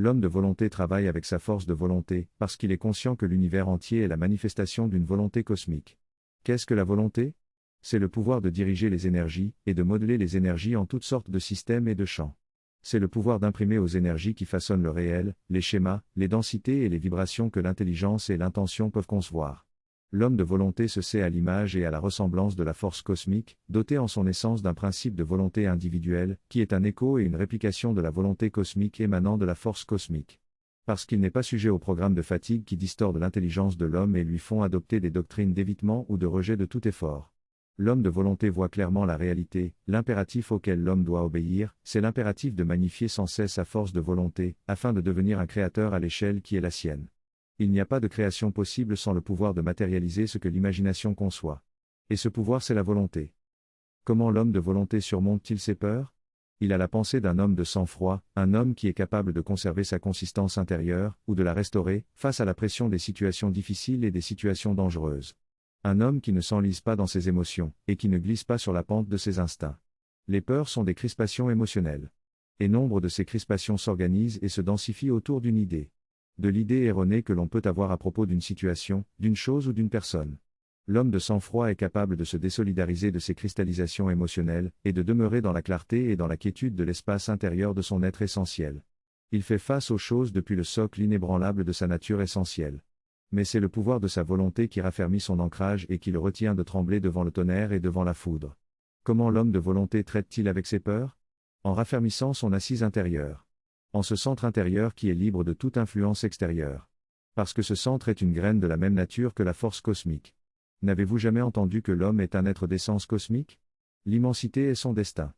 L'homme de volonté travaille avec sa force de volonté, parce qu'il est conscient que l'univers entier est la manifestation d'une volonté cosmique. Qu'est-ce que la volonté? C'est le pouvoir de diriger les énergies, et de modeler les énergies en toutes sortes de systèmes et de champs. C'est le pouvoir d'imprimer aux énergies qui façonnent le réel, les schémas, les densités et les vibrations que l'intelligence et l'intention peuvent concevoir. L'homme de volonté se sait à l'image et à la ressemblance de la force cosmique, doté en son essence d'un principe de volonté individuelle, qui est un écho et une réplication de la volonté cosmique émanant de la force cosmique. Parce qu'il n'est pas sujet au programme de fatigue qui distordent l'intelligence de l'homme et lui font adopter des doctrines d'évitement ou de rejet de tout effort. L'homme de volonté voit clairement la réalité, l'impératif auquel l'homme doit obéir, c'est l'impératif de magnifier sans cesse sa force de volonté, afin de devenir un créateur à l'échelle qui est la sienne. Il n'y a pas de création possible sans le pouvoir de matérialiser ce que l'imagination conçoit. Et ce pouvoir c'est la volonté. Comment l'homme de volonté surmonte-t-il ses peurs? Il a la pensée d'un homme de sang-froid, un homme qui est capable de conserver sa consistance intérieure, ou de la restaurer, face à la pression des situations difficiles et des situations dangereuses. Un homme qui ne s'enlise pas dans ses émotions, et qui ne glisse pas sur la pente de ses instincts. Les peurs sont des crispations émotionnelles. Et nombre de ces crispations s'organisent et se densifient autour d'une idée. De l'idée erronée que l'on peut avoir à propos d'une situation, d'une chose ou d'une personne. L'homme de sang-froid est capable de se désolidariser de ces cristallisations émotionnelles, et de demeurer dans la clarté et dans la quiétude de l'espace intérieur de son être essentiel. Il fait face aux choses depuis le socle inébranlable de sa nature essentielle. Mais c'est le pouvoir de sa volonté qui raffermit son ancrage et qui le retient de trembler devant le tonnerre et devant la foudre. Comment l'homme de volonté traite-t-il avec ses peurs? En raffermissant son assise intérieure. En ce centre intérieur qui est libre de toute influence extérieure. Parce que ce centre est une graine de la même nature que la force cosmique. N'avez-vous jamais entendu que l'homme est un être d'essence cosmique? L'immensité est son destin.